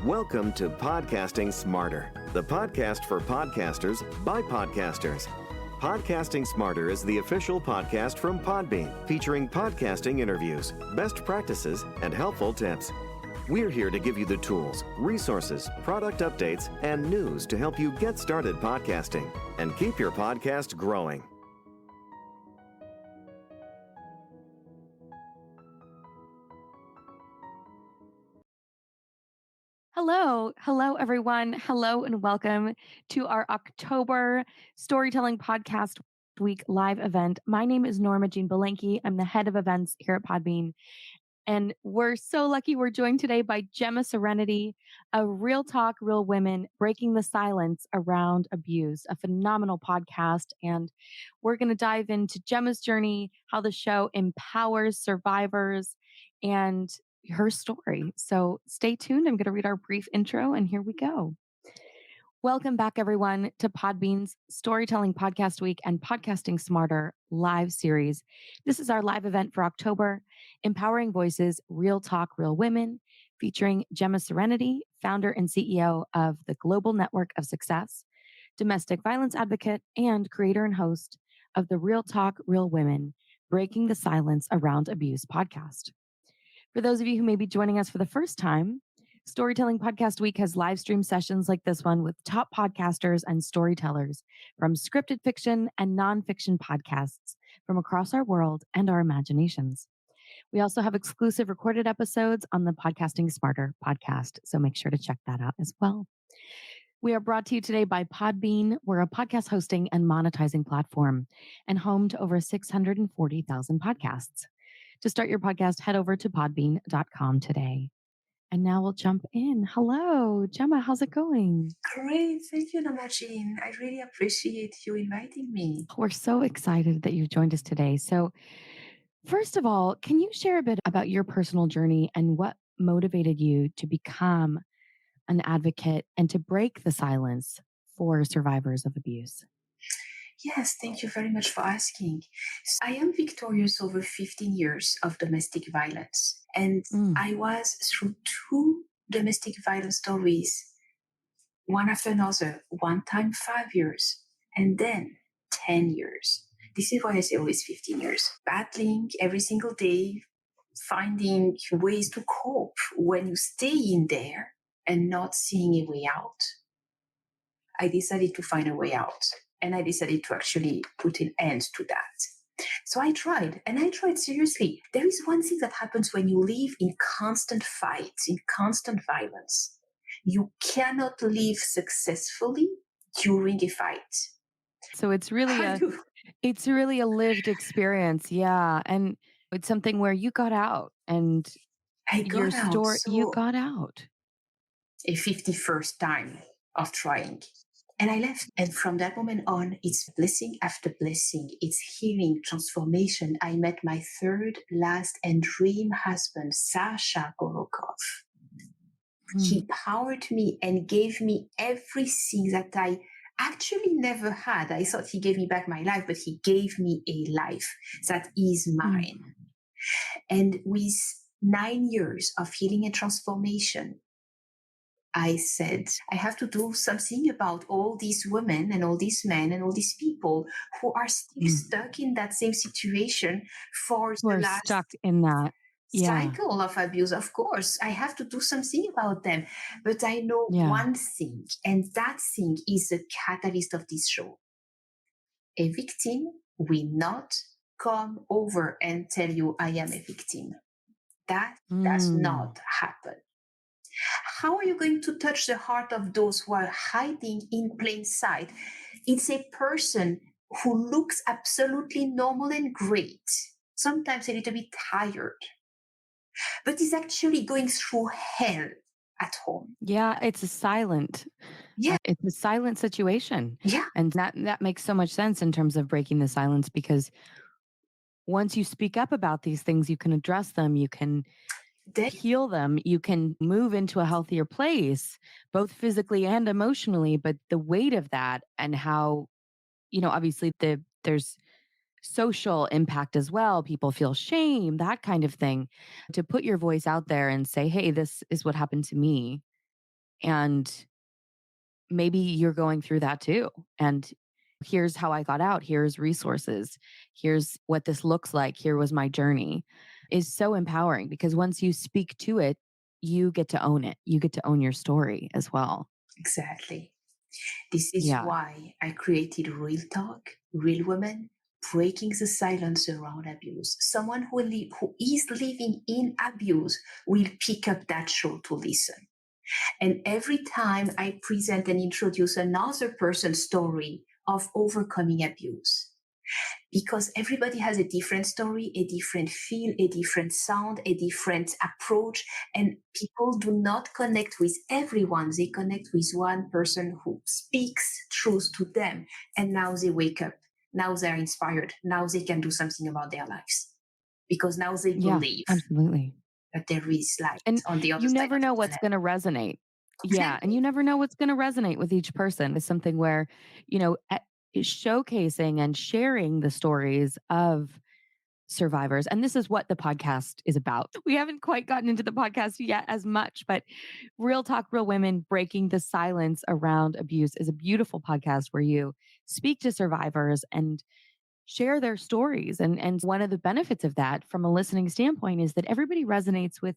Welcome to Podcasting Smarter, the podcast for podcasters by podcasters. Podcasting Smarter is the official podcast from Podbean, featuring podcasting interviews, best practices, and helpful tips. We're here to give you the tools, resources, product updates, and news to help you get started podcasting and keep your podcast growing. Hello, everyone. Hello, and welcome to our October Storytelling Podcast Week live event. My name is Norma Jean Belenke. I'm the head of events here at Podbean. And we're so lucky we're joined today by Gemma Serenity, a real talk, real women, breaking the silence around abuse, a phenomenal podcast. And we're going to dive into Gemma's journey, how the show empowers survivors, and her story. So stay tuned. I'm going to read our brief intro, and here we go. Welcome back, everyone, to Podbean's Storytelling Podcast Week and Podcasting Smarter live series. This is our live event for October, Empowering Voices, Real Talk, Real Women, featuring Gemma Serenity, founder and CEO of the Global Network of Success, domestic violence advocate, and creator and host of the Real Talk, Real Women, Breaking the Silence Around Abuse podcast. For those of you who may be joining us for the first time, Storytelling Podcast Week has live stream sessions like this one with top podcasters and storytellers from scripted fiction and nonfiction podcasts from across our world and our imaginations. We also have exclusive recorded episodes on the Podcasting Smarter podcast, so make sure to check that out as well. We are brought to you today by Podbean. We're a podcast hosting and monetizing platform and home to over 640,000 podcasts. To start your podcast, head over to podbean.com today. And now we'll jump in. Hello, Gemma, how's it going? Great. Thank you, Norma Jean. I really appreciate you inviting me. We're so excited that you've joined us today. So first of all, can you share a bit about your personal journey and what motivated you to become an advocate and to break the silence for survivors of abuse? Yes, thank you very much for asking. I am victorious over 15 years of domestic violence. And I was through two domestic violence stories, one after another, one time 5 years, and then 10 years. This is why I say always 15 years. Battling every single day, finding ways to cope when you stay in there and not seeing a way out. I decided to find a way out. And I decided to actually put an end to that. So I tried, and I tried seriously. There is one thing that happens when you live in constant fights, in constant violence. You cannot live successfully during a fight. So it's really a lived experience. Yeah. And it's something where you got out and you got out. A 51st time of trying. And I left. And from that moment on, it's blessing after blessing. It's healing, transformation. I met my third, last, and dream husband, Sasha Gorokov. He powered me and gave me everything that I actually never had. I thought he gave me back my life, but he gave me a life that is mine. And with 9 years of healing and transformation, I said, I have to do something about all these women and all these men and all these people who are still stuck in that same situation for the last stuck in that cycle of abuse. Of course, I have to do something about them. But I know one thing, and that thing is the catalyst of this show. A victim will not come over and tell you, I am a victim. That does not happen. How are you going to touch the heart of those who are hiding in plain sight? It's a person who looks absolutely normal and great, sometimes a little bit tired, but is actually going through hell at home. Yeah, it's a silent situation. Yeah. And that makes so much sense in terms of breaking the silence, because once you speak up about these things, you can address them, you can heal them, you can move into a healthier place, both physically and emotionally. But the weight of that and how, obviously there's social impact as well. People feel shame, that kind of thing. To put your voice out there and say, hey, this is what happened to me. And maybe you're going through that too. And here's how I got out. Here's resources. Here's what this looks like. Here was my journey is so empowering because once you speak to it, you get to own it. You get to own your story as well. Exactly. This is Yeah. why I created Real Talk, Real Women, breaking the silence around abuse. Someone who is living in abuse will pick up that show to listen. And every time I present and introduce another person's story of overcoming abuse, because everybody has a different story, a different feel, a different sound, a different approach, and people do not connect with everyone. They connect with one person who speaks truth to them, and now they wake up. Now they're inspired. Now they can do something about their lives because now they believe Absolutely. that there is light And on the other you side never of know the what's tunnel. going to resonate. Yeah. And Exactly. you never know what's going to resonate with each person. It's something where, showcasing and sharing the stories of survivors. And this is what the podcast is about. We haven't quite gotten into the podcast yet as much, but Real Talk, Real Women, Breaking the Silence Around Abuse is a beautiful podcast where you speak to survivors and share their stories. And one of the benefits of that from a listening standpoint is that everybody resonates with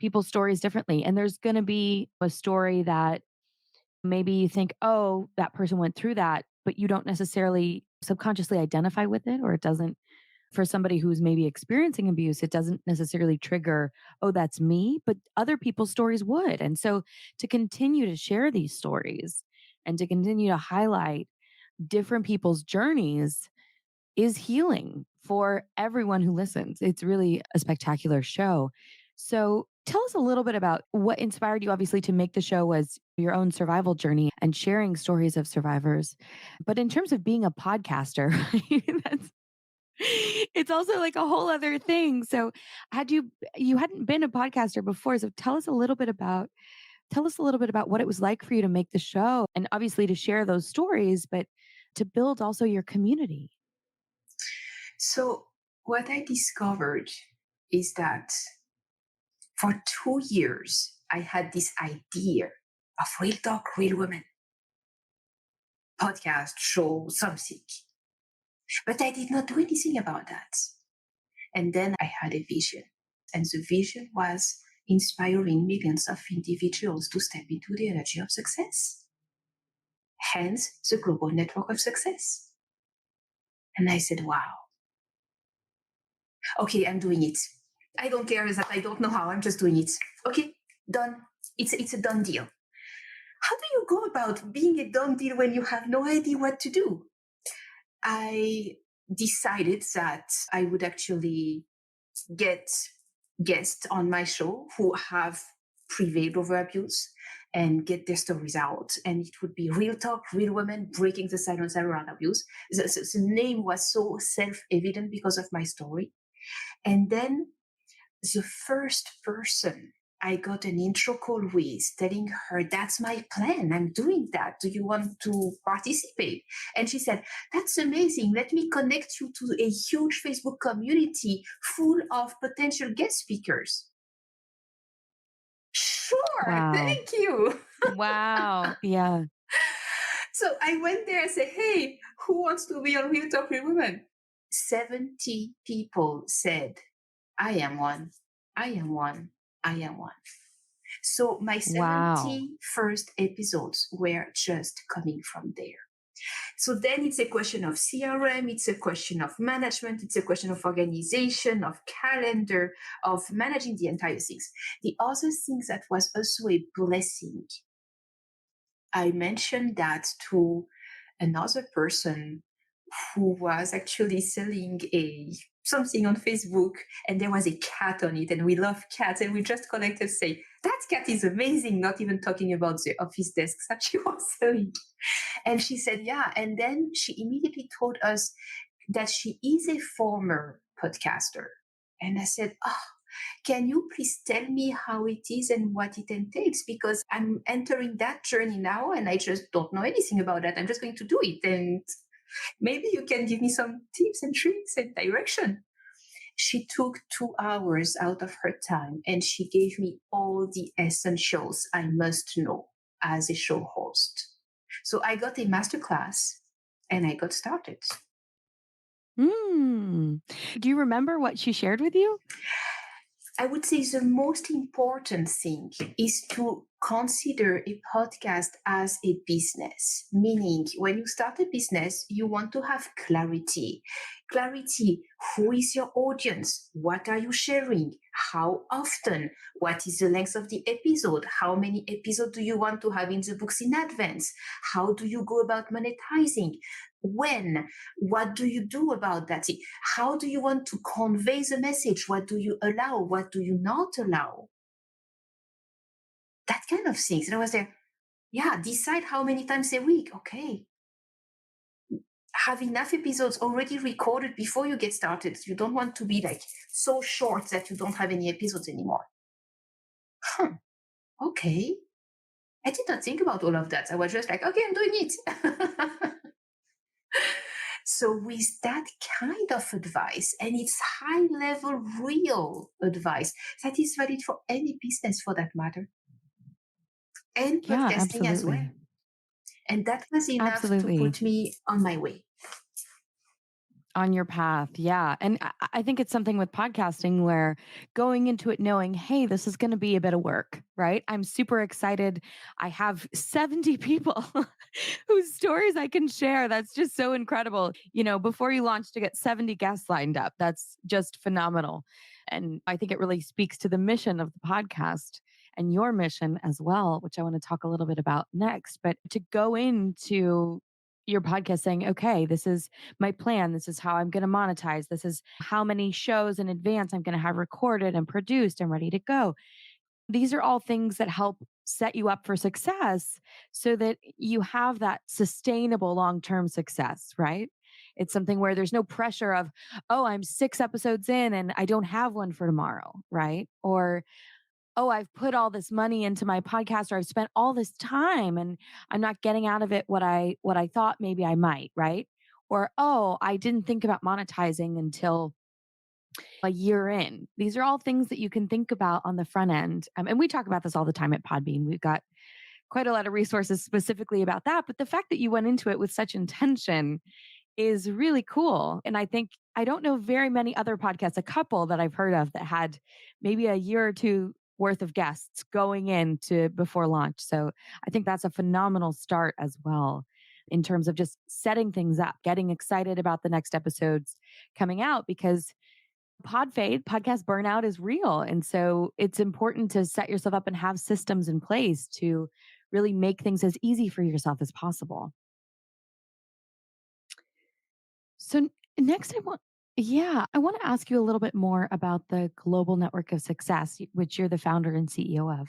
people's stories differently. And there's going to be a story that maybe you think, oh, that person went through that, but you don't necessarily subconsciously identify with it, or it doesn't, for somebody who's maybe experiencing abuse, it doesn't necessarily trigger, oh, that's me, but other people's stories would. And so to continue to share these stories and to continue to highlight different people's journeys is healing for everyone who listens. It's really a spectacular show. So tell us a little bit about what inspired you, obviously, to make the show was your own survival journey and sharing stories of survivors. But in terms of being a podcaster, that's it's also like a whole other thing. So you hadn't been a podcaster before. So tell us a little bit about what it was like for you to make the show and obviously to share those stories, but to build also your community. So what I discovered is that for 2 years, I had this idea of Real Talk, Real Women podcast, show, something. But I did not do anything about that. And then I had a vision. And the vision was inspiring millions of individuals to step into the energy of success. Hence, the global network of success. And I said, wow. Okay, I'm doing it. I don't care that I don't know how, I'm just doing it. Okay, done. It's a done deal. How do you go about being a done deal when you have no idea what to do? I decided that I would actually get guests on my show who have prevailed over abuse and get their stories out. And it would be Real Talk, Real Women, Breaking the Silence Around Abuse. The name was so self-evident because of my story. And then the first person I got an intro call with telling her, that's my plan. I'm doing that. Do you want to participate? And she said, that's amazing. Let me connect you to a huge Facebook community full of potential guest speakers. Sure. Wow. Thank you. Wow. Yeah. So I went there and said, hey, who wants to be on Real Talk Real Women? 70 people said, I am one. I am one. I am one. So my 70 first episodes were just coming from there. So then it's a question of CRM, it's a question of management, it's a question of organization, of calendar, of managing the entire things. The other thing that was also a blessing, I mentioned that to another person who was actually selling something on Facebook, and there was a cat on it, and we love cats, and we just connected, say, that cat is amazing, not even talking about the office desks that she was selling. And she said, yeah. And then she immediately told us that she is a former podcaster. And I said, can you please tell me how it is and what it entails? Because I'm entering that journey now, and I just don't know anything about that. I'm just going to do it. And maybe you can give me some tips and tricks and direction. She took 2 hours out of her time and she gave me all the essentials I must know as a show host. So I got a masterclass and I got started. Do you remember what she shared with you? I would say the most important thing is to consider a podcast as a business, meaning when you start a business, you want to have clarity. Clarity, who is your audience? What are you sharing? How often? What is the length of the episode? How many episodes do you want to have in the books in advance? How do you go about monetizing? When? What do you do about that? How do you want to convey the message? What do you allow? What do you not allow? That kind of things. And I was there, decide how many times a week. Okay. Have enough episodes already recorded before you get started. You don't want to be like so short that you don't have any episodes anymore. Okay. I did not think about all of that. I was just like, okay, I'm doing it. So with that kind of advice, and it's high level, real advice that is valid for any business for that matter, and podcasting as well. And that was enough to put me on my way. On your path. Yeah. And I think it's something with podcasting where going into it knowing, hey, this is going to be a bit of work, right? I'm super excited. I have 70 people whose stories I can share. That's just so incredible. You know, before you launch to get 70 guests lined up, that's just phenomenal. And I think it really speaks to the mission of the podcast and your mission as well, which I want to talk a little bit about next. But to go into your podcast saying, okay, this is my plan. This is how I'm going to monetize. This is how many shows in advance I'm going to have recorded and produced and ready to go. These are all things that help set you up for success so that you have that sustainable long-term success, right? It's something where there's no pressure of, oh, I'm 6 episodes in and I don't have one for tomorrow, right? Or, oh, I've put all this money into my podcast or I've spent all this time and I'm not getting out of it what I thought maybe I might, right? Or, oh, I didn't think about monetizing until a year in. These are all things that you can think about on the front end. And we talk about this all the time at Podbean. We've got quite a lot of resources specifically about that. But the fact that you went into it with such intention is really cool. And I think I don't know very many other podcasts, a couple that I've heard of that had maybe a year or two worth of guests going into before launch. So I think that's a phenomenal start as well in terms of just setting things up, getting excited about the next episodes coming out, because pod fade, podcast burnout is real. And so it's important to set yourself up and have systems in place to really make things as easy for yourself as possible. So next I want to ask you a little bit more about the Global Network of Success, which you're the founder and CEO of,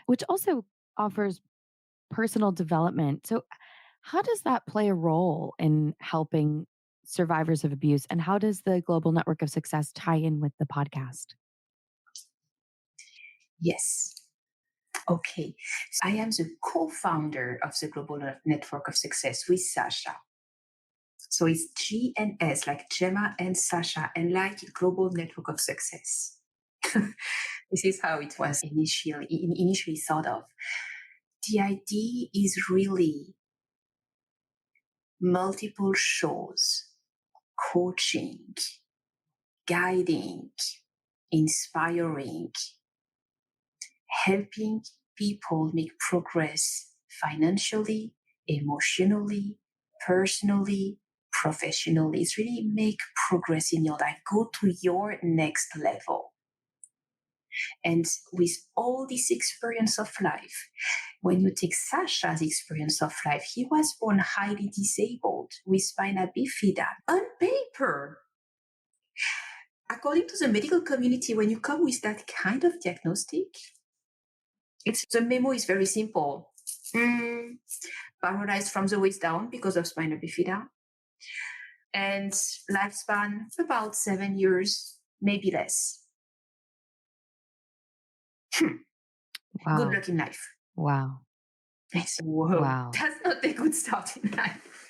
which also offers personal development. So how does that play a role in helping survivors of abuse? And how does the Global Network of Success tie in with the podcast? Yes. Okay. I am the co-founder of the Global Network of Success with Sasha. So it's GNS, like Gemma and Sasha, and like Global Network of Success. This is how it was initially thought of. The idea is really multiple shows, coaching, guiding, inspiring, helping people make progress financially, emotionally, personally, professionally. It's really make progress in your life. Go to your next level. And with all this experience of life, when you take Sasha's experience of life, he was born highly disabled with spina bifida. On paper, according to the medical community, when you come with that kind of diagnostic, the memo is very simple. Paralyzed from the waist down because of spina bifida. And lifespan about 7 years, maybe less. Wow. Good luck in life. Wow. Wow. That's not a good start in life.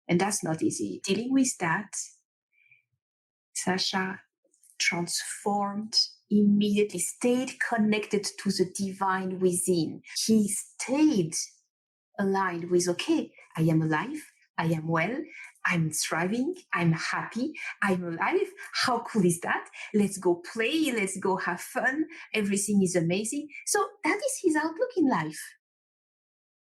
And that's not easy. Dealing with that Sasha transformed immediately, stayed connected to the divine within. He stayed aligned with, okay, I am alive, I am well, I'm thriving, I'm happy, I'm alive. How cool is that? Let's go play, let's go have fun. Everything is amazing. So that is his outlook in life.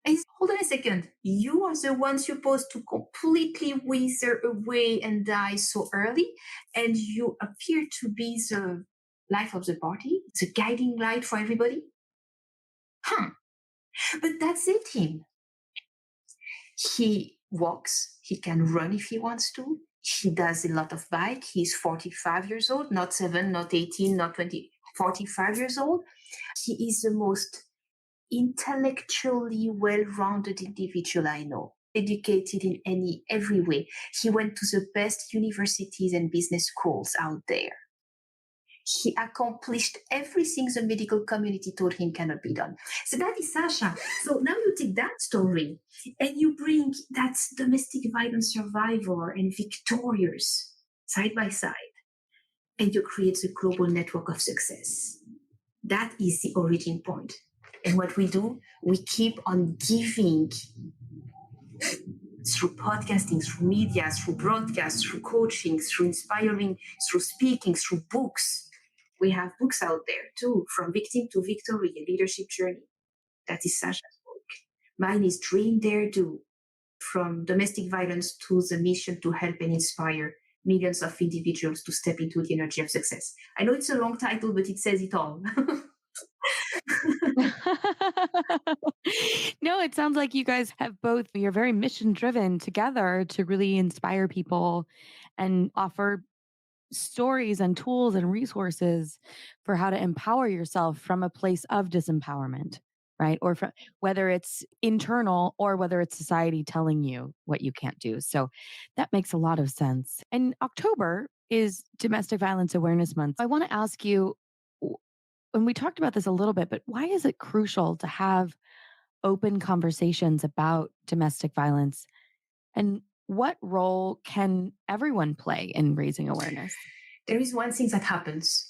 And hold on a second, you are the one supposed to completely wither away and die so early, and you appear to be the life of the party, the guiding light for everybody? But that's it, him. He walks, he can run if he wants to. He does a lot of bike. He's 45 years old, not 7, not 18, not 20, 45 years old. He is the most intellectually well-rounded individual I know, educated in every way. He went to the best universities and business schools out there. He accomplished everything the medical community told him cannot be done. So that is Sasha. So now you take that story and you bring that domestic violence survivor and victorious side by side, and you create the global network of success. That is the origin point. And what we do, we keep on giving through podcasting, through media, through broadcasts, through coaching, through inspiring, through speaking, through books. We have books out there too, From Victim to Victory, a leadership journey. That is Sasha's book. Mine is Dream Dare Do, from domestic violence to the mission to help and inspire millions of individuals to step into the energy of success. I know it's a long title, but it says it all. No, it sounds like you guys have both, you're very mission driven together to really inspire people and offer stories and tools and resources for how to empower yourself from a place of disempowerment, right? Or from, whether it's internal or whether it's society telling you what you can't do. So that makes a lot of sense. And October is Domestic Violence Awareness Month. I want to ask you, and we talked about this a little bit, but why is it crucial to have open conversations about domestic violence? And what role can everyone play in raising awareness? There is one thing that happens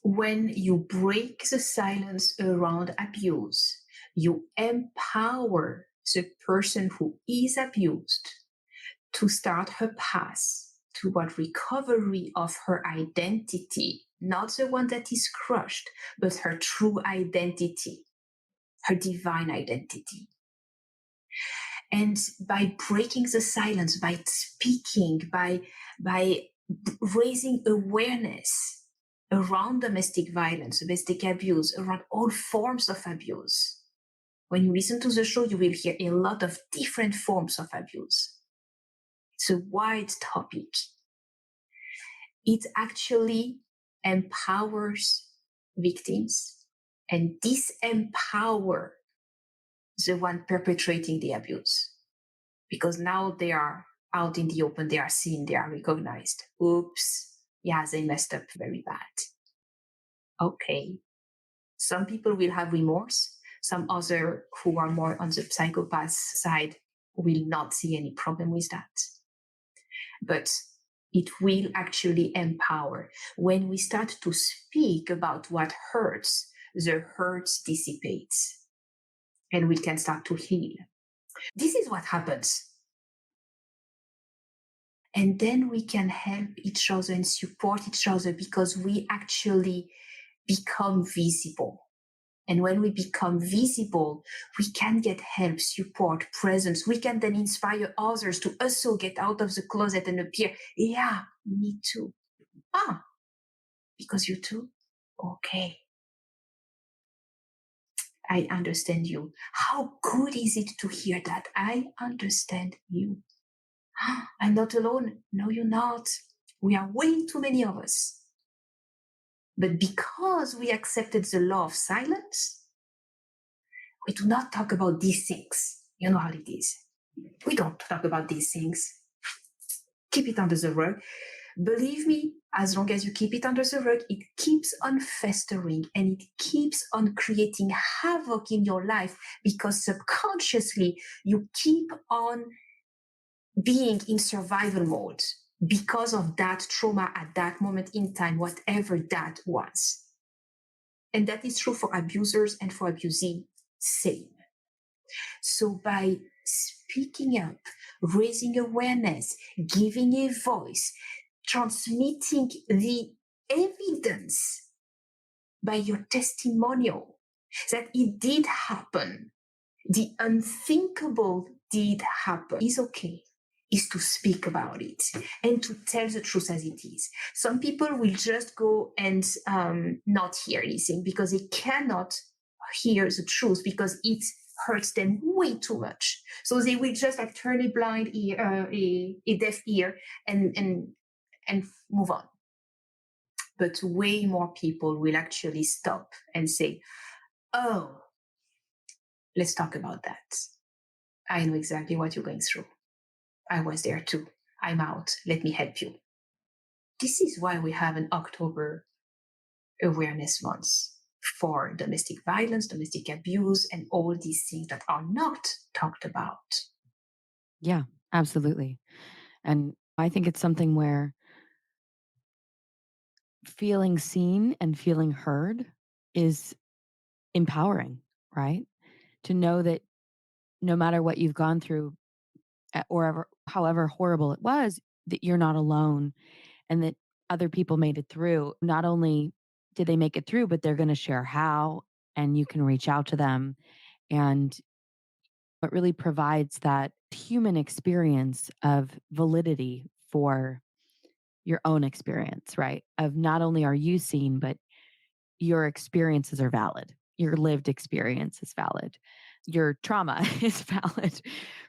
when you break the silence around abuse. You empower the person who is abused to start her path toward recovery of her identity, not the one that is crushed, but her true identity, her divine identity. And by breaking the silence, by speaking, by raising awareness around domestic violence, domestic abuse, around all forms of abuse. When you listen to the show, you will hear a lot of different forms of abuse. It's a wide topic. It actually empowers victims and disempower the one perpetrating the abuse. Because now they are out in the open, they are seen, they are recognized. Oops, yeah, they messed up very bad. Okay. Some people will have remorse. Some other who are more on the psychopath side will not see any problem with that. But it will actually empower. When we start to speak about what hurts, the hurt dissipates and we can start to heal. This is what happens. And then we can help each other and support each other because we actually become visible. And when we become visible, we can get help, support, presence. We can then inspire others to also get out of the closet and appear, yeah, me too. Ah, because you too? Okay. I understand you. How good is it to hear that? I understand you. I'm not alone. No, you're not. We are way too many of us. But because we accepted the law of silence, we do not talk about these things. You know how it is. We don't talk about these things. Keep it under the rug. Believe me, as long as you keep it under the rug, it keeps on festering and it keeps on creating havoc in your life because subconsciously you keep on being in survival mode. because of that trauma at that moment in time, whatever that was. And that is true for abusers and for abusee, same. So by speaking up, raising awareness, giving a voice, transmitting the evidence by your testimonial that it did happen, the unthinkable did happen, is okay, is to speak about it and to tell the truth as it is. Some people will just go and not hear anything because they cannot hear the truth because it hurts them way too much. So they will just like turn a blind ear, a deaf ear, and move on. But way more people will actually stop and say, "Oh, let's talk about that. I know exactly what you're going through. I was there too. I'm out. Let me help you." This is why we have an October Awareness Month for domestic violence, domestic abuse, and all these things that are not talked about. Yeah, absolutely. And I think it's something where feeling seen and feeling heard is empowering, right? To know that no matter what you've gone through, or however horrible it was, that you're not alone and that other people made it through. Not only did they make it through, but they're going to share how, and you can reach out to them. And it really provides that human experience of validity for your own experience, right? Of not only are you seen, but your experiences are valid. Your lived experience is valid. Your trauma is valid,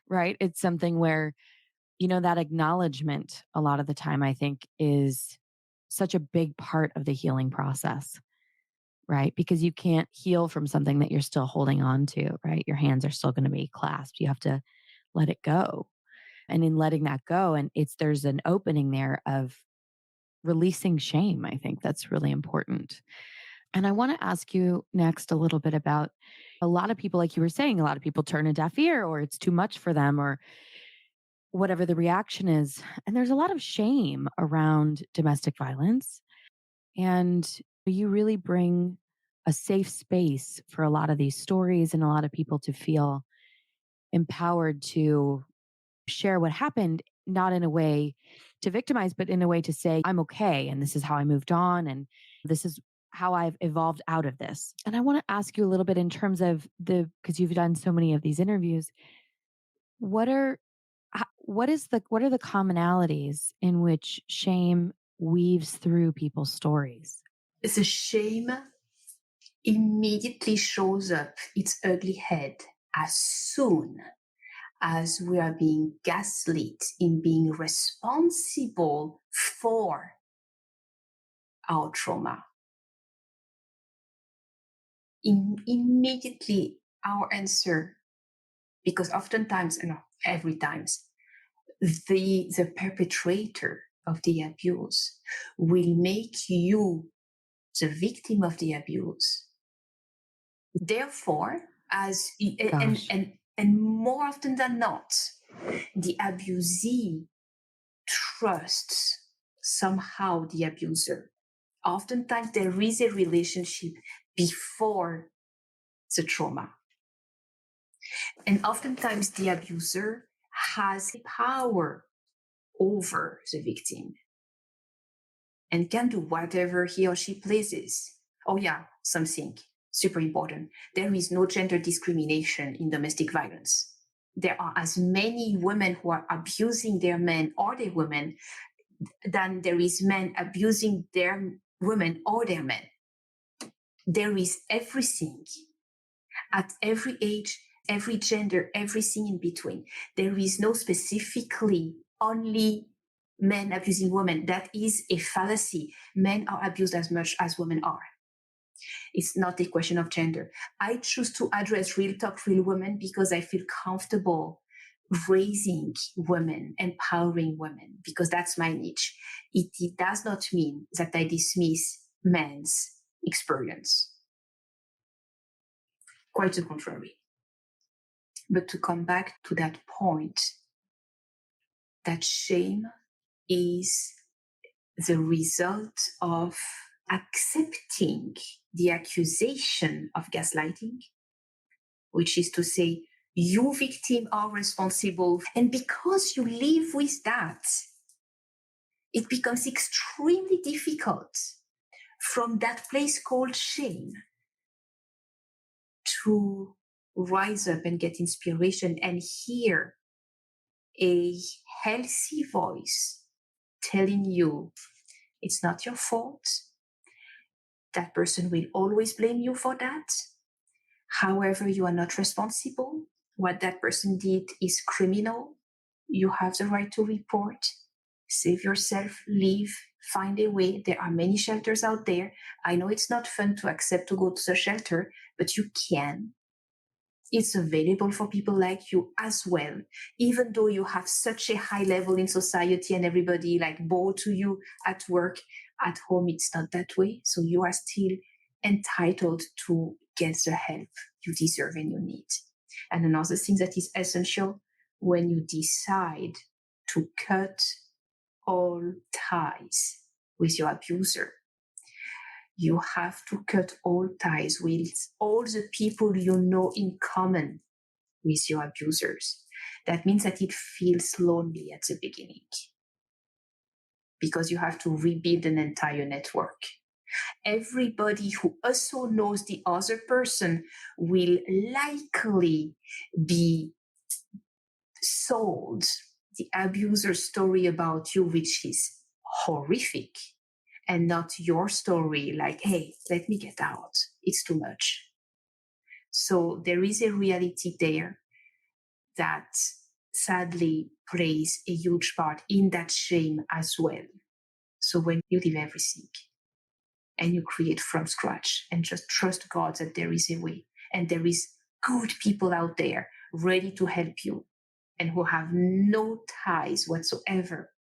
right? It's something where, that acknowledgement a lot of the time, I think, is such a big part of the healing process, right? Because you can't heal from something that you're still holding on to, right? Your hands are still going to be clasped. You have to let it go. And in letting that go, and there's an opening there of releasing shame. I think that's really important. And I want to ask you next a little bit about a lot of people, like you were saying, a lot of people turn a deaf ear, or it's too much for them, or whatever the reaction is. And there's a lot of shame around domestic violence. And you really bring a safe space for a lot of these stories and a lot of people to feel empowered to share what happened, not in a way to victimize, but in a way to say, I'm okay. And this is how I moved on. And this is how I've evolved out of this. And I want to ask you a little bit in terms of because you've done so many of these interviews, what are what are the commonalities in which shame weaves through people's stories? The shame immediately shows up its ugly head as soon as we are being gaslit in being responsible for our trauma. Immediately, our answer, because oftentimes, and every time, the perpetrator of the abuse will make you the victim of the abuse. Therefore, and more often than not, the abusee trusts somehow the abuser. Oftentimes there is a relationship before the trauma. And oftentimes the abuser has power over the victim and can do whatever he or she pleases. Oh yeah, something super important. There is no gender discrimination in domestic violence. There are as many women who are abusing their men or their women than there is men abusing their women or their men. There is everything at every age, every gender, everything in between. There is no specifically only men abusing women. That is a fallacy. Men are abused as much as women are. It's not a question of gender. I choose to address Real Talk Real Women because I feel comfortable raising women, empowering women, because that's my niche. It does not mean that I dismiss men's experience. Quite the contrary. But to come back to that point, that shame is the result of accepting the accusation of gaslighting, which is to say, you victim are responsible. And because you live with that, it becomes extremely difficult from that place called shame to rise up and get inspiration and hear a healthy voice telling you it's not your fault. That person will always blame you for that. However, you are not responsible. What that person did is criminal. You have the right to report. Save yourself, leave, find a way. There are many shelters out there. I know it's not fun to accept to go to the shelter, but you can. It's available for people like you as well. Even though you have such a high level in society and everybody like bow to you at work, at home, it's not that way. So you are still entitled to get the help you deserve and you need. And another thing that is essential, when you decide to cut all ties with your abuser, you have to cut all ties with all the people you know in common with your abusers. That means that it feels lonely at the beginning because you have to rebuild an entire network. Everybody who also knows the other person will likely be sold the abuser's story about you, which is horrific, and not your story like, hey, let me get out. It's too much. So there is a reality there that sadly plays a huge part in that shame as well. So when you leave everything and you create from scratch and just trust God that there is a way and there is good people out there ready to help you and who have no ties whatsoever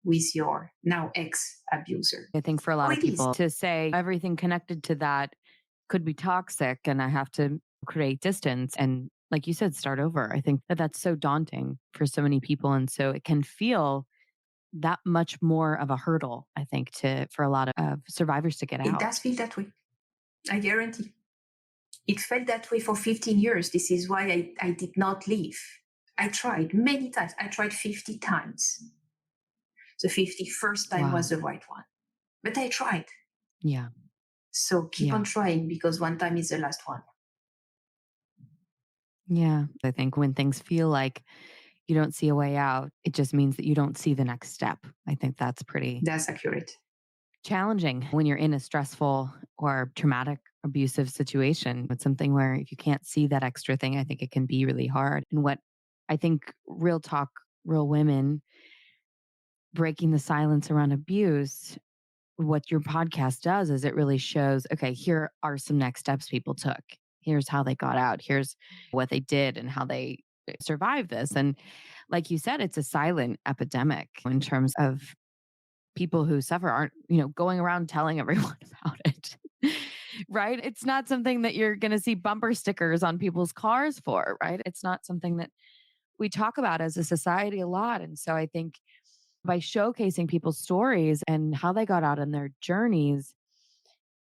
with your now ex-abuser. I think for a lot of people to say everything connected to that could be toxic and I have to create distance and, like you said, start over. I think that that's so daunting for so many people. And so it can feel that much more of a hurdle, I think, for a lot of survivors to get out. It does feel that way. I guarantee. It felt that way for 15 years. This is why I did not leave. I tried many times. I tried 50 times. The 51st time was the right one. But I tried. Yeah. So keep on trying because one time is the last one. Yeah. I think when things feel like you don't see a way out, it just means that you don't see the next step. I think that's accurate. Challenging when you're in a stressful or traumatic, abusive situation. It's something where if you can't see that extra thing, I think it can be really hard. And what I think Real Talk, Real Women, breaking the silence around abuse, what your podcast does is it really shows, okay, here are some next steps people took. Here's how they got out. Here's what they did and how they survived this. And like you said, it's a silent epidemic in terms of people who suffer aren't, going around telling everyone about it. Right? It's not something that you're going to see bumper stickers on people's cars for, right? It's not something that we talk about as a society a lot. And so I think by showcasing people's stories and how they got out on their journeys,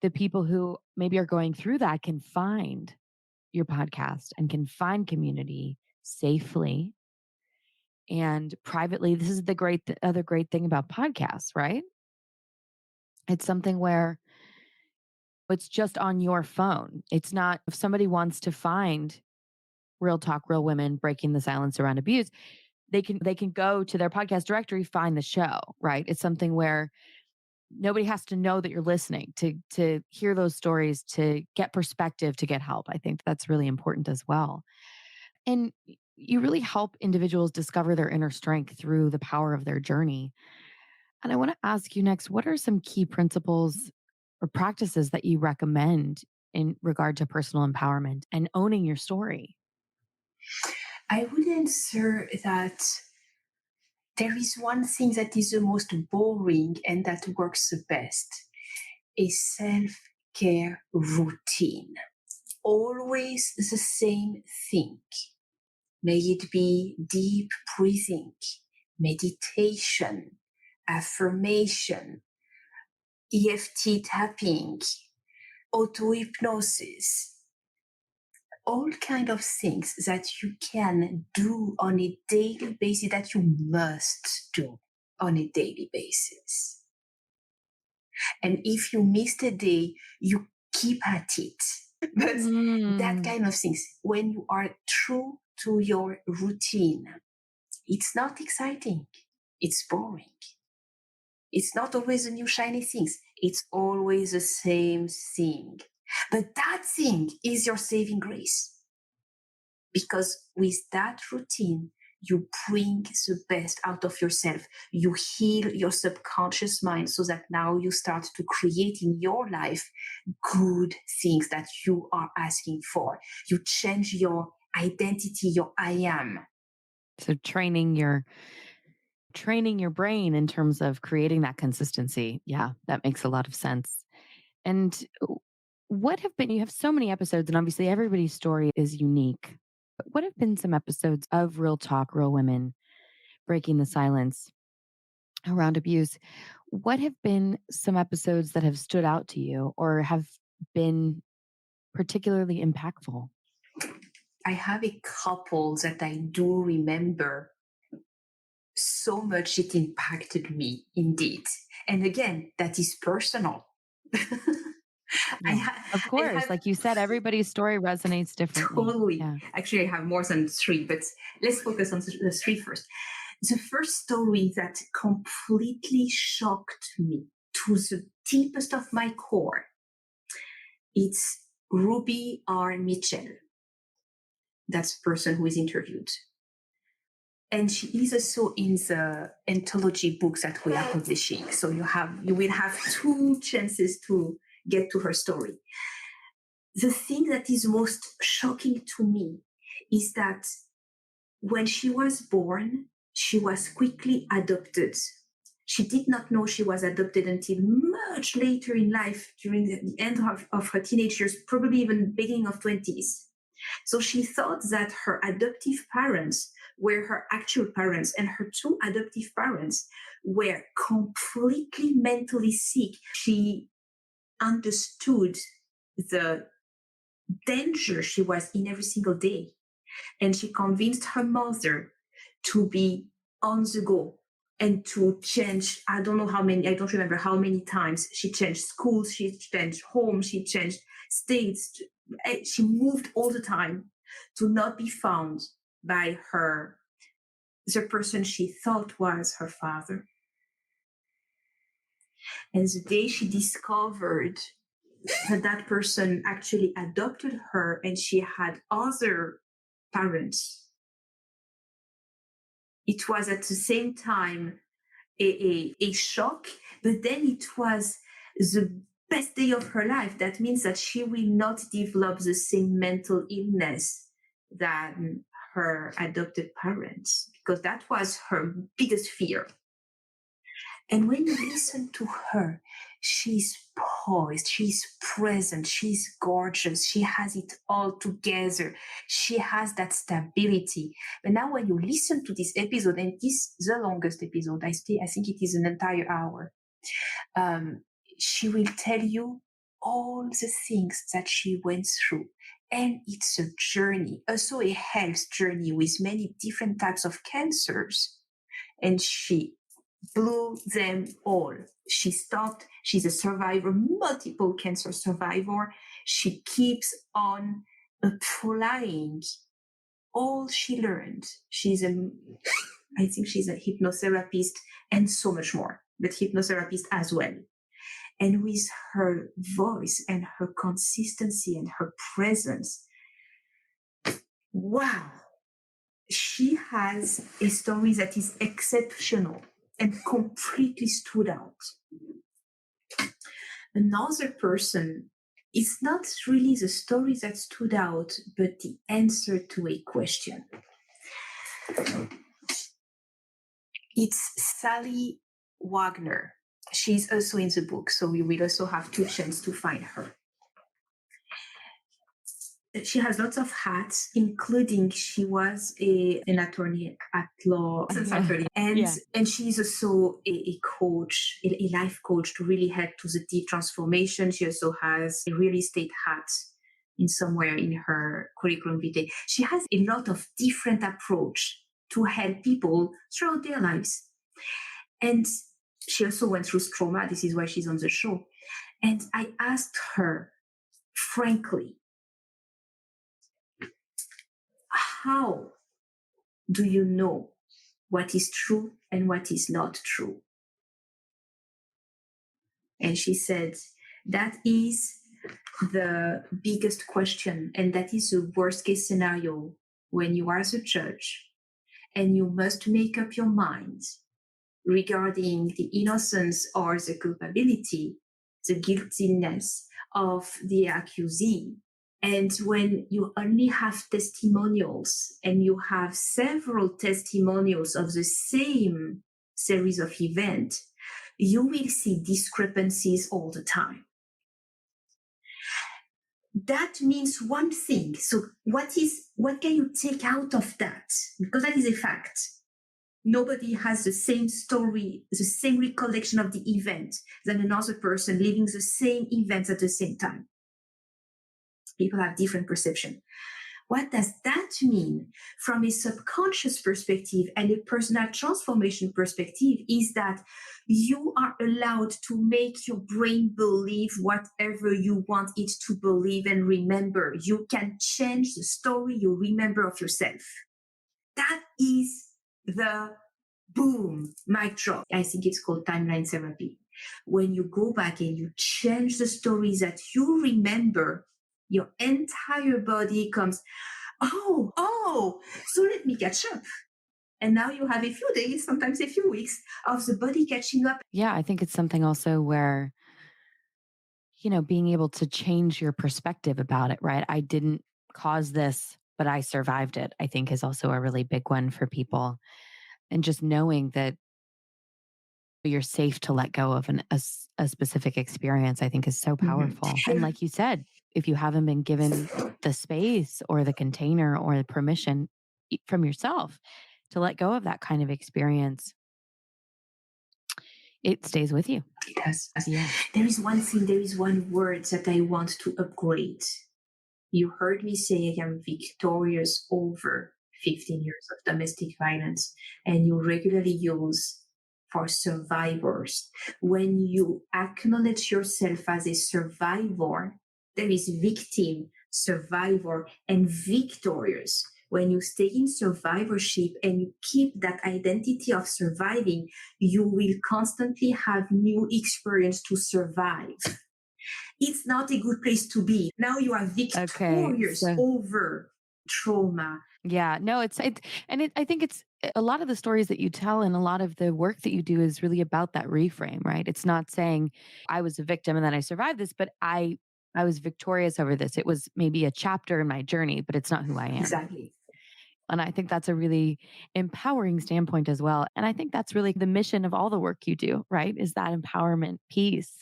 the people who maybe are going through that can find your podcast and can find community safely and privately. This is the other great thing about podcasts, right? It's something where it's just on your phone. It's not, if somebody wants to find Real Talk, Real Women, breaking the silence around abuse, they can go to their podcast directory, find the show, right? It's something where nobody has to know that you're listening to hear those stories, to get perspective, to get help. I think that's really important as well. And you really help individuals discover their inner strength through the power of their journey. And I want to ask you next, what are some key principles or practices that you recommend in regard to personal empowerment and owning your story? I would answer that there is one thing that is the most boring and that works the best, a self-care routine. Always the same thing. May it be deep breathing, meditation, affirmation, EFT tapping, auto-hypnosis, all kind of things that you can do on a daily basis, that you must do on a daily basis. And if you missed a day, you keep at it. But that kind of things, when you are true to your routine, it's not exciting. It's boring. It's not always a new shiny things. It's always the same thing. But that thing is your saving grace. Because with that routine, you bring the best out of yourself. You heal your subconscious mind so that now you start to create in your life good things that you are asking for. You change your identity, your I am. So training your brain in terms of creating that consistency. Yeah, that makes a lot of sense. And you have so many episodes, and obviously everybody's story is unique. But what have been some episodes of Real Talk, Real Women, breaking the silence around abuse? What have been some episodes that have stood out to you or have been particularly impactful? I have a couple that I do remember so much. It impacted me indeed. And again, that is personal. Yeah, of course. Like you said, everybody's story resonates differently. Totally. Yeah. Actually, I have more than three, but let's focus on the three first. The first story that completely shocked me to the deepest of my core, it's Ruby R. Mitchell. That's the person who is interviewed. And she is also in the anthology books that we are publishing. So you will have two chances to get to her story. The thing that is most shocking to me is that when she was born, she was quickly adopted. She did not know she was adopted until much later in life, during the end of her teenage years, probably even beginning of 20s. So she thought that her adoptive parents were her actual parents, and her two adoptive parents were completely mentally sick. She understood the danger she was in every single day. And she convinced her mother to be on the go and to change, I don't remember how many times she changed schools, she changed homes, she changed states. She moved all the time to not be found by the person she thought was her father. And the day she discovered that person actually adopted her and she had other parents, it was at the same time a shock, but then it was the best day of her life. That means that she will not develop the same mental illness than her adopted parents, because that was her biggest fear. And when you listen to her, she's poised, she's present, she's gorgeous, she has it all together, she has that stability. But now when you listen to this episode, and this is the longest episode, I think it is an entire hour, she will tell you all the things that she went through. And it's a journey, also a health journey with many different types of cancers. And she blew them all. She stopped. She's a survivor, multiple cancer survivor. She keeps on applying all she learned. I think she's a hypnotherapist and so much more, but hypnotherapist as well. And with her voice and her consistency and her presence, wow, she has a story that is exceptional and completely stood out. Another person, it's not really the story that stood out, but the answer to a question. It's Sally Wagner. She's also in the book, so we will also have two chances to find her. She has lots of hats, including she was an attorney at law, and she's also a coach, a life coach to really help to the deep transformation. She also has a real estate hat in somewhere in her curriculum vitae. She has a lot of different approach to help people throughout their lives. And she also went through trauma. This is why she's on the show. And I asked her, frankly, how do you know what is true and what is not true? And she said, that is the biggest question. And that is the worst case scenario when you are the judge and you must make up your mind regarding the innocence or the culpability, the guiltiness of the accusee. And when you only have testimonials and you have several testimonials of the same series of events, you will see discrepancies all the time. That means one thing. So what can you take out of that? Because that is a fact. Nobody has the same story, the same recollection of the event than another person living the same events at the same time. People have different perception. What does that mean from a subconscious perspective and a personal transformation perspective is that you are allowed to make your brain believe whatever you want it to believe. And remember, you can change the story you remember of yourself. That is the boom, mic drop. I think it's called timeline therapy. When you go back and you change the stories that you remember, your entire body comes, oh, so let me catch up. And now you have a few days, sometimes a few weeks of the body catching up. Yeah, I think it's something also where, being able to change your perspective about it, right? I didn't cause this, but I survived it, I think is also a really big one for people. And just knowing that you're safe to let go of a specific experience, I think is so powerful. Mm-hmm. And like you said, if you haven't been given the space or the container or the permission from yourself to let go of that kind of experience, it stays with you. It does. Yeah. There is one word that I want to upgrade. You heard me say I am victorious over 15 years of domestic violence, and you regularly use for survivors. When you acknowledge yourself as a survivor, there is victim, survivor, and victorious. When you stay in survivorship and you keep that identity of surviving, you will constantly have new experience to survive. It's not a good place to be. Now you are victorious over trauma. Yeah, no, I think it's a lot of the stories that you tell and a lot of the work that you do is really about that reframe, right? It's not saying I was a victim and then I survived this, but I was victorious over this. It was maybe a chapter in my journey, but it's not who I am. Exactly. And I think that's a really empowering standpoint as well. And I think that's really the mission of all the work you do, right? Is that empowerment piece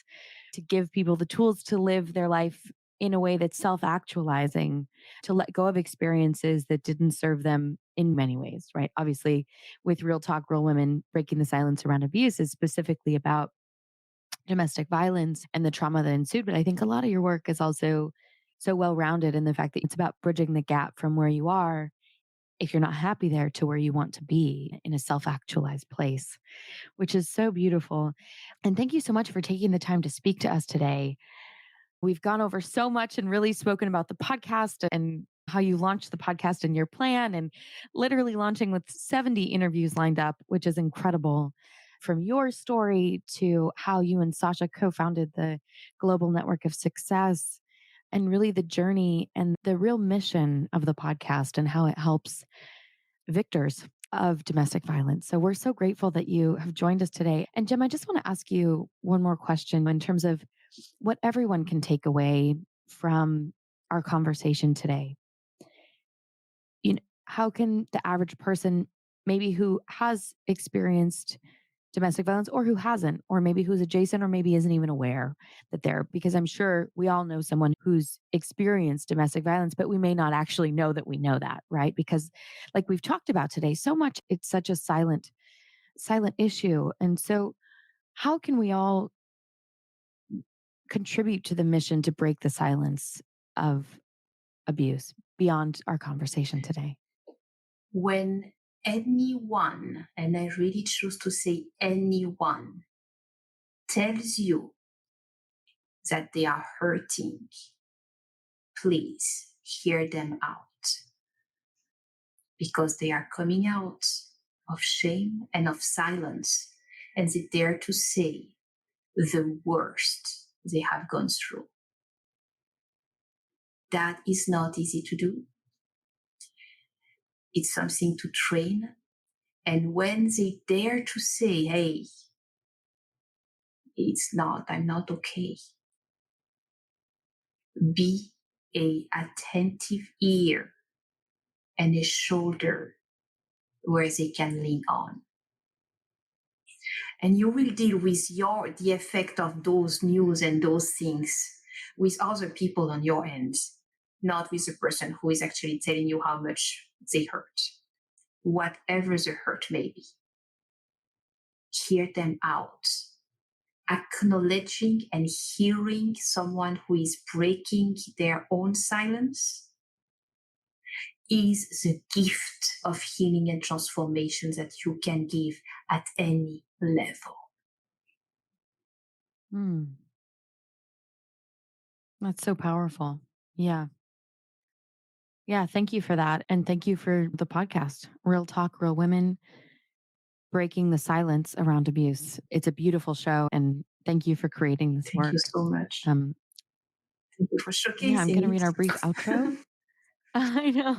to give people the tools to live their life in a way that's self-actualizing, to let go of experiences that didn't serve them in many ways, right? Obviously, with Real Talk, Real Women, Breaking the Silence Around Abuse is specifically about domestic violence and the trauma that ensued. But I think a lot of your work is also so well-rounded in the fact that it's about bridging the gap from where you are, if you're not happy there, to where you want to be in a self-actualized place, which is so beautiful. And thank you so much for taking the time to speak to us today. We've gone over so much and really spoken about the podcast and how you launched the podcast and your plan, and literally launching with 70 interviews lined up, which is incredible. From your story to how you and Sasha co-founded the Global Network of Success, and really the journey and the real mission of the podcast and how it helps victors of domestic violence. So we're so grateful that you have joined us today. And Gemma, I just want to ask you one more question in terms of what everyone can take away from our conversation today. How can the average person, maybe who has experienced domestic violence or who hasn't, or maybe who's adjacent or maybe isn't even aware that they're, because I'm sure we all know someone who's experienced domestic violence, but we may not actually know that we know that, right? Because like we've talked about today, so much, it's such a silent issue. And so how can we all contribute to the mission to break the silence of abuse beyond our conversation today? When anyone, and I really choose to say anyone, tells you that they are hurting, please hear them out, because they are coming out of shame and of silence, and they dare to say the worst they have gone through. That is not easy to do. It's something to train. And when they dare to say, hey, I'm not okay, be a attentive ear and a shoulder where they can lean on. And you will deal with the effect of those news and those things with other people on your end, not with the person who is actually telling you how much they hurt, whatever the hurt may be. Hear them out. Acknowledging and hearing someone who is breaking their own silence is the gift of healing and transformation that you can give at any level. That's so powerful. Yeah. Yeah. Thank you for that. And thank you for the podcast, Real Talk, Real Women, Breaking the Silence Around Abuse. It's a beautiful show. And thank you for creating this work. Thank you so much. Thank you for showcasing. Yeah, I'm going to read our brief outro. I know.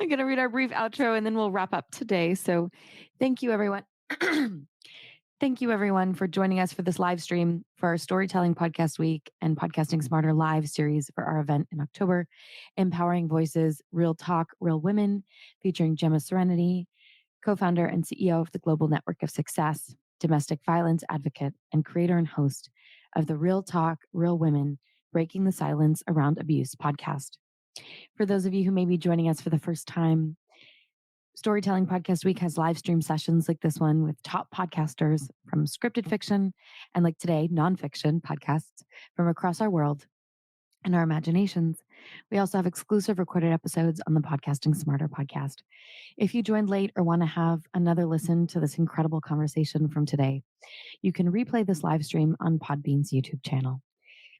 I'm going to read our brief outro and then we'll wrap up today. So thank you, everyone. Thank you, everyone, for joining us for this live stream for our Storytelling Podcast Week and Podcasting Smarter live series for our event in October, Empowering Voices, Real Talk, Real Women, featuring Gemma Serenity, co-founder and CEO of the Global Network of Success, domestic violence advocate, and creator and host of the Real Talk, Real Women, Breaking the Silence Around Abuse podcast. For those of you who may be joining us for the first time, Storytelling Podcast Week has live stream sessions like this one with top podcasters from scripted fiction and, like today, nonfiction podcasts from across our world and our imaginations. We also have exclusive recorded episodes on the Podcasting Smarter podcast. If you joined late or want to have another listen to this incredible conversation from today, you can replay this live stream on Podbean's YouTube channel.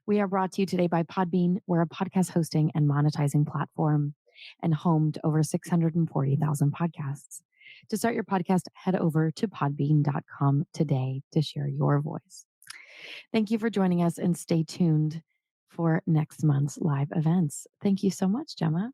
We are brought to you today by Podbean. We're a podcast hosting and monetizing platform and home to over 640,000 podcasts. To start your podcast, head over to podbean.com today to share your voice. Thank you for joining us and stay tuned for next month's live events. Thank you so much, Gemma.